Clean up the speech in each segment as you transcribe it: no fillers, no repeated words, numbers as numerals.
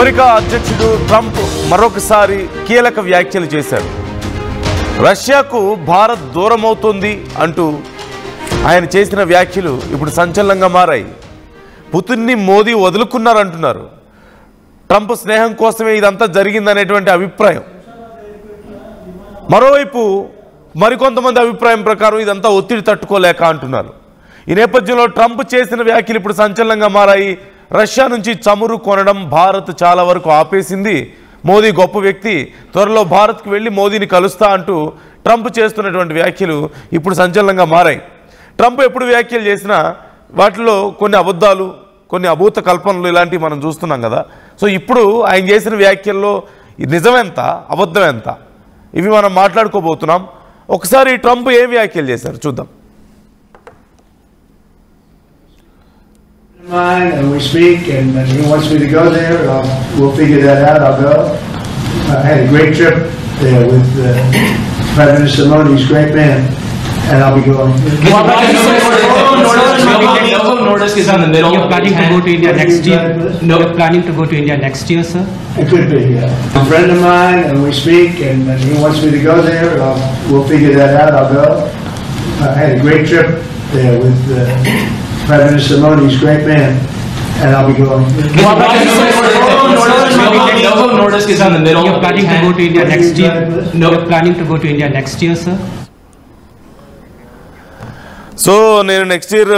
America అధ్యక్షుడు Trump మరొకసారి కీలక వ్యాఖ్యలు చేశారు. రష్యాకు భారత్ దూరమవుతుంది అంటూ ఆయన చేసిన వ్యాఖ్యలు ఇప్పుడు సంచలనంగా మారాయి. పుతిన్ని మోదీ వదులుకున్నారంటున్నారు. ట్రంప్ స్నేహం కోసమే ఇదంతా జరిగిందనేటువంటి అభిప్రాయం. మరోవైపు మరికొంతమంది అభిప్రాయం ప్రకారం ఇదంతా ఒత్తిడి తట్టుకోలేక అంటున్నారు. ఈ నేపథ్యంలో ట్రంప్ చేసిన వ్యాఖ్యలు ఇప్పుడు సంచలనంగా మారాయి. రష్యా నుంచి చమురు కొనడం భారత్ చాలా వరకు ఆపేసింది. మోదీ గొప్ప వ్యక్తి, త్వరలో భారత్కు వెళ్ళి మోదీని కలుస్తా అంటూ ట్రంప్ చేస్తున్నటువంటి వ్యాఖ్యలు ఇప్పుడు సంచలనంగా మారాయి. ట్రంప్ ఎప్పుడు వ్యాఖ్యలు చేసినా వాటిలో కొన్ని అబద్ధాలు, కొన్ని అభూత కల్పనలు ఇలాంటివి మనం చూస్తున్నాం కదా. సో ఇప్పుడు ఆయన చేసిన వ్యాఖ్యల్లో నిజమెంత, అబద్ధం ఎంత, ఇవి మనం మాట్లాడుకోబోతున్నాం. ఒకసారి ట్రంప్ ఏం వ్యాఖ్యలు చేశారు చూద్దాం. And we speak, and he wants me to go there. We'll figure that out. I'll go. I had a great trip there with Prime Minister Modi. He's a great man, and I'll be going. No notice is on the middle. You're planning to go to India next year? No, you're planning to go to India next year, sir? It could be, yeah. A friend of mine, and we speak, and he wants me to go there. We'll figure that out. I'll go. I had a great trip there with Prime Minister Modi. He's a great man, and I'll be going. No notice is on the middle. You're planning to go to India next year? No, you're planning to go to India next year, sir? So నేను next year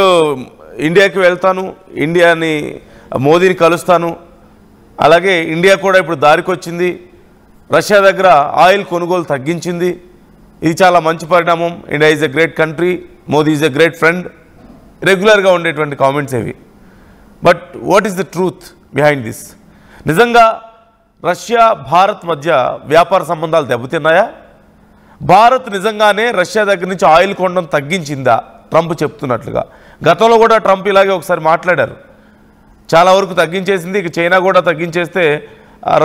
ఇండియాకి వెళ్తాను, ఇండియాని మోదీని కలుస్తాను. అలాగే India కూడా ఇప్పుడు దారికి వచ్చింది, రష్యా దగ్గర ఆయిల్ కొనుగోలు తగ్గించింది. ఇది చాలా మంచి పరిణామం. India is a great country, Modi is a great friend. రెగ్యులర్గా ఉండేటువంటి కామెంట్స్ ఇవి. But what is the truth behind this? నిజంగా రష్యా భారత్ మధ్య వ్యాపార సంబంధాలు దెబ్బతిన్నాయా? భారత్ నిజంగానే రష్యా దగ్గర నుంచి ఆయిల్ కొనడం తగ్గించిందా ట్రంప్ చెప్తున్నట్లుగా? గతంలో కూడా ట్రంప్ ఇలాగే ఒకసారి మాట్లాడారు. చాలా వరకు తగ్గించేసింది, ఇక చైనా కూడా తగ్గించేస్తే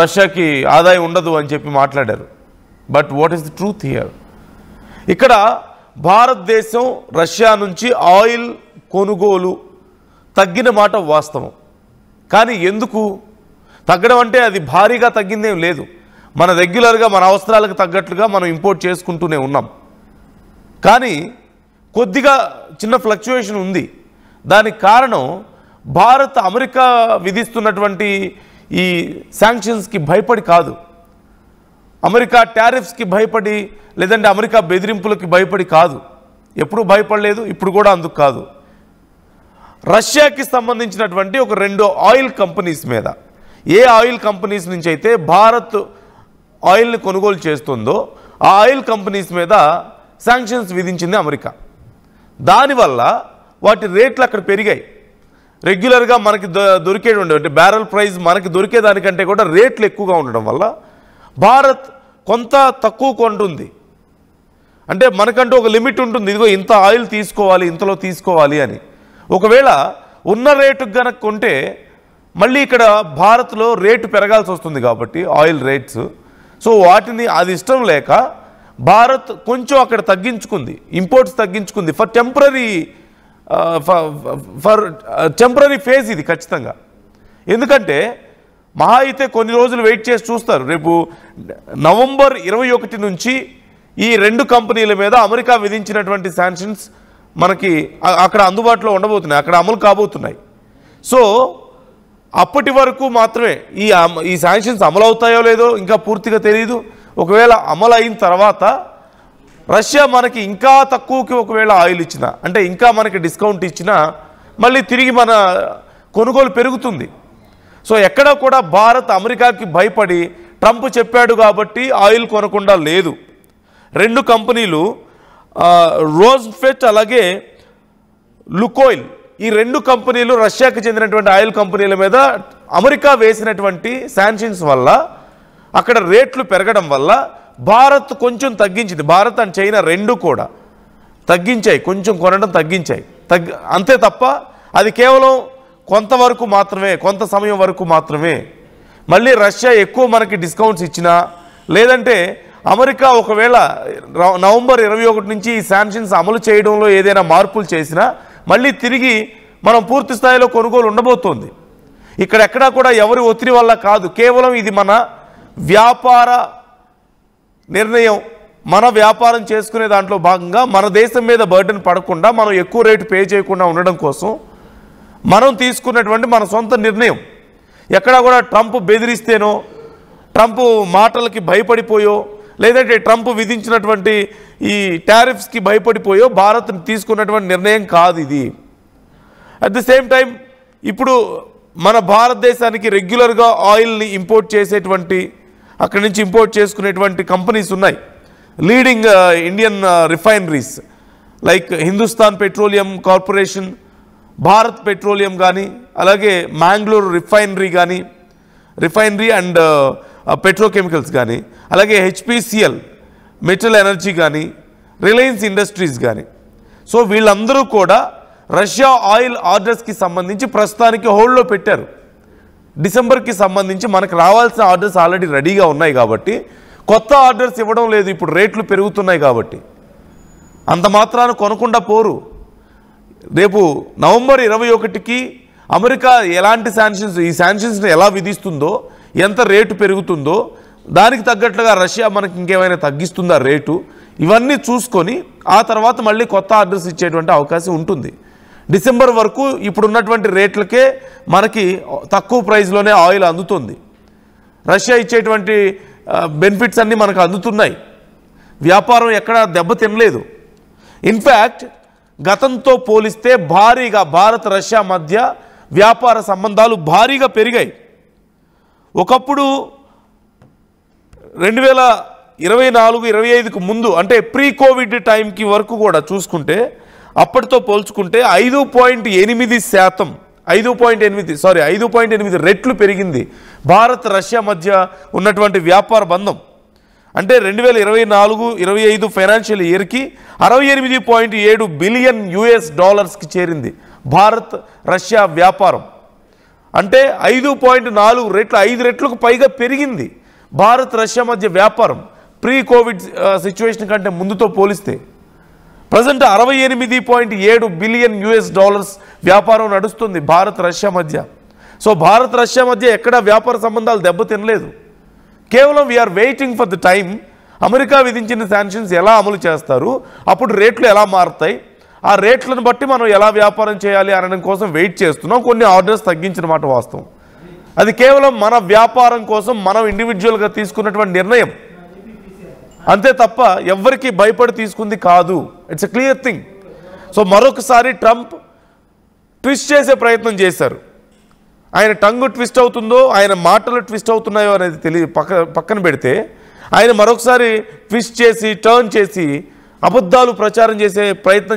రష్యాకి ఆదాయం ఉండదు అని చెప్పి మాట్లాడారు. But what is the truth here? ఇక్కడ భారతదేశం రష్యా నుంచి ఆయిల్ కొనుగోలు తగ్గిన మాట వాస్తవం. కానీ ఎందుకు తగ్గడం అంటే అది భారీగా తగ్గిందేం లేదు. మన రెగ్యులర్గా మన అవసరాలకు తగ్గట్లుగా మనం ఇంపోర్ట్ చేసుకుంటూనే ఉన్నాం. కానీ కొద్దిగా చిన్న ఫ్లక్చుయేషన్ ఉంది. దానికి కారణం భారత్ అమెరికా విధిస్తున్నటువంటి ఈ శాంక్షన్స్కి భయపడి కాదు, అమెరికా టారిఫ్స్కి భయపడి, లేదంటే అమెరికా బెదిరింపులకి భయపడి కాదు. ఎప్పుడు భయపడలేదు, ఇప్పుడు కూడా అందుకు కాదు. రష్యాకి సంబంధించినటువంటి ఒక 2 ఆయిల్ కంపెనీస్ మీద, ఏ ఆయిల్ కంపెనీస్ నుంచి అయితే భారత్ ఆయిల్ని కొనుగోలు చేస్తుందో ఆ ఆయిల్ కంపెనీస్ మీద శాంక్షన్స్ విధించింది అమెరికా. దానివల్ల వాటి రేట్లు అక్కడ పెరిగాయి. రెగ్యులర్గా మనకి దొరికేటువంటి బ్యారెల్ ప్రైస్ మనకి దొరికేదానికంటే కూడా రేట్లు ఎక్కువగా ఉండడం వల్ల భారత్ కొంత తక్కువ కొంటుంది. అంటే మనకంటూ ఒక లిమిట్ ఉంటుంది, ఇదిగో ఇంత ఆయిల్ తీసుకోవాలి, ఇంతలో తీసుకోవాలి అని. ఒకవేళ ఉన్న రేటుకు కనుక కొంటే మళ్ళీ ఇక్కడ భారత్లో రేటు పెరగాల్సి వస్తుంది కాబట్టి ఆయిల్ రేట్స్. సో వాటిని అది ఇష్టం లేక భారత్ కొంచెం అక్కడ తగ్గించుకుంది, ఇంపోర్ట్స్ తగ్గించుకుంది ఫర్ టెంపరరీ ఫేజ్. ఇది ఖచ్చితంగా. ఎందుకంటే మహా అయితే కొన్ని రోజులు వెయిట్ చేసి చూస్తారు. రేపు నవంబర్ 21 నుంచి ఈ 2 కంపెనీల మీద అమెరికా విధించినటువంటి శాంక్షన్స్ మనకి అక్కడ అందుబాటులో ఉండబోతున్నాయి, అక్కడ అమలు కాబోతున్నాయి. సో అప్పటి వరకు మాత్రమే ఈ శాంక్షన్స్ అమలు అవుతాయో లేదో ఇంకా పూర్తిగా తెలియదు. ఒకవేళ అమలు అయిన తర్వాత రష్యా మనకి ఇంకా తక్కువకి ఒకవేళ ఆయిల్ ఇచ్చినా, అంటే ఇంకా మనకి డిస్కౌంట్ ఇచ్చినా మళ్ళీ తిరిగి మన కొనుగోలు పెరుగుతుంది. సో ఎక్కడ కూడా భారత్ అమెరికాకి భయపడి ట్రంప్ చెప్పాడు కాబట్టి ఆయిల్ కొనకుండా లేదు. 2 కంపెనీలు రోజ్ఫెట్ అలాగే లుకోయిల్, ఈ 2 కంపెనీలు రష్యాకి చెందినటువంటి ఆయిల్ కంపెనీల మీద అమెరికా వేసినటువంటి శాంక్షన్స్ వల్ల అక్కడ రేట్లు పెరగడం వల్ల భారత్ కొంచెం తగ్గించింది. భారత్ అండ్ చైనా 2 కూడా తగ్గించాయి, కొంచెం కొనడం తగ్గించాయి. అంతే తప్ప అది కేవలం కొంతవరకు మాత్రమే, కొంత సమయం వరకు మాత్రమే. మళ్ళీ రష్యా ఎక్కువ మనకి డిస్కౌంట్స్ ఇచ్చినా, లేదంటే అమెరికా ఒకవేళ నవంబర్ 21 నుంచి ఈ శాంక్షన్స్ అమలు చేయడంలో ఏదైనా మార్పులు చేసినా మళ్ళీ తిరిగి మనం పూర్తి స్థాయిలో కొనుగోలు ఉండబోతోంది. ఇక్కడెక్కడా కూడా ఎవరి ఒత్తిడి వల్ల కాదు, కేవలం ఇది మన వ్యాపార నిర్ణయం. మన వ్యాపారం చేసుకునే దాంట్లో భాగంగా మన దేశం మీద బర్డెన్ పడకుండా, మనం ఎక్కువ రేటు పే చేయకుండా ఉండడం కోసం మనం తీసుకున్నటువంటి మన సొంత నిర్ణయం. ఎక్కడా కూడా ట్రంప్ బెదిరిస్తేనో, ట్రంప్ మాటలకి భయపడిపోయో, లేదంటే ట్రంప్ విధించినటువంటి ఈ టారిఫ్స్కి భయపడిపోయో భారత్ తీసుకున్నటువంటి నిర్ణయం కాదు ఇది. అట్ ది సేమ్ టైం ఇప్పుడు మన భారతదేశానికి రెగ్యులర్గా ఆయిల్ని ఇంపోర్ట్ చేసేటువంటి, అక్కడి నుంచి ఇంపోర్ట్ చేసుకునేటువంటి కంపెనీస్ ఉన్నాయి. Leading Indian refineries like Hindustan petroleum corporation, Bharat petroleum కానీ, అలాగే మ్యాంగ్లూర్ రిఫైనరీ అండ్ పెట్రోకెమికల్స్ కానీ, అలాగే హెచ్పిసిఎల్ మెటల్ ఎనర్జీ కానీ, రిలయన్స్ ఇండస్ట్రీస్ కానీ. సో వీళ్ళందరూ కూడా రష్యా ఆయిల్ ఆర్డర్స్కి సంబంధించి ప్రస్తుతానికి హోల్డ్లో పెట్టారు. డిసెంబర్కి సంబంధించి మనకు రావాల్సిన ఆర్డర్స్ ఆల్రెడీ రెడీగా ఉన్నాయి కాబట్టి కొత్త ఆర్డర్స్ ఇవ్వడం లేదు. ఇప్పుడు రేట్లు పెరుగుతున్నాయి కాబట్టి అంత మాత్రాన కొనకుండా పోరు. రేపు నవంబర్ 21కి అమెరికా ఎలాంటి శాంక్షన్స్, ఈ శాంక్షన్స్ని ఎలా విధిస్తుందో, ఎంత రేటు పెరుగుతుందో, దానికి తగ్గట్లుగా రష్యా మనకి ఇంకేమైనా తగ్గిస్తుందా రేటు, ఇవన్నీ చూసుకొని ఆ తర్వాత మళ్ళీ కొత్త ఆర్డర్స్ ఇచ్చేటువంటి అవకాశం ఉంటుంది. డిసెంబర్ వరకు ఇప్పుడున్నటువంటి రేట్లకే మనకి తక్కువ ప్రైస్లోనే ఆయిల్ అందుతుంది. రష్యా ఇచ్చేటువంటి బెనిఫిట్స్ అన్నీ మనకు అందుతున్నాయి. వ్యాపారం ఎక్కడా దెబ్బతినలేదు. ఇన్ఫ్యాక్ట్ గతంతో పోలిస్తే భారీగా భారత్ రష్యా మధ్య వ్యాపార సంబంధాలు భారీగా పెరిగాయి. ఒకప్పుడు 2024-25కు ముందు, అంటే ప్రీ కోవిడ్ టైంకి వరకు కూడా చూసుకుంటే, అప్పటితో పోల్చుకుంటే 5.8 రెట్లు పెరిగింది భారత్ రష్యా మధ్య ఉన్నటువంటి వ్యాపార బంధం. అంటే 2024-25 ఫైనాన్షియల్ ఇయర్కి $68.7 బిలియన్ చేరింది భారత్ రష్యా వ్యాపారం. అంటే 5.4 రెట్లు, 5 రెట్లకు పైగా పెరిగింది భారత్ రష్యా మధ్య వ్యాపారం ప్రీ కోవిడ్ సిచ్యువేషన్ కంటే ముందుతో పోలిస్తే. ప్రజెంట్ $68.7 బిలియన్ వ్యాపారం నడుస్తుంది భారత్ రష్యా మధ్య. సో భారత్ రష్యా మధ్య ఎక్కడ వ్యాపార సంబంధాలు దెబ్బతినలేదు. కేవలం we're waiting for the time America విధించిన శాంక్షన్స్ ఎలా అమలు చేస్తారు, అప్పుడు రేట్లు ఎలా మారుతాయి, ఆ రేట్లను బట్టి మనం ఎలా వ్యాపారం చేయాలి అనడం కోసం వెయిట్ చేస్తున్నాం. కొన్ని ఆర్డర్స్ తగ్గించిన మాట వాస్తవం. అది కేవలం మన వ్యాపారం కోసం మనం ఇండివిజువల్గా తీసుకున్నటువంటి నిర్ణయం, అంతే తప్ప ఎవ్వరికి భయపడి తీసుకుంది కాదు. It's a clear thing. So మరొకసారి ట్రంప్ ట్విస్ట్ చేసే ప్రయత్నం చేశారు. ఆయన టంగు ట్విస్ట్ అవుతుందో, ఆయన మాటలు ట్విస్ట్ అవుతున్నాయో అనేది పక్కన పెడితే, ఆయన మరొకసారి ట్విస్ట్ చేసి టర్న్ చేసి అబద్ధాలు ప్రచారం చేసే ప్రయత్నం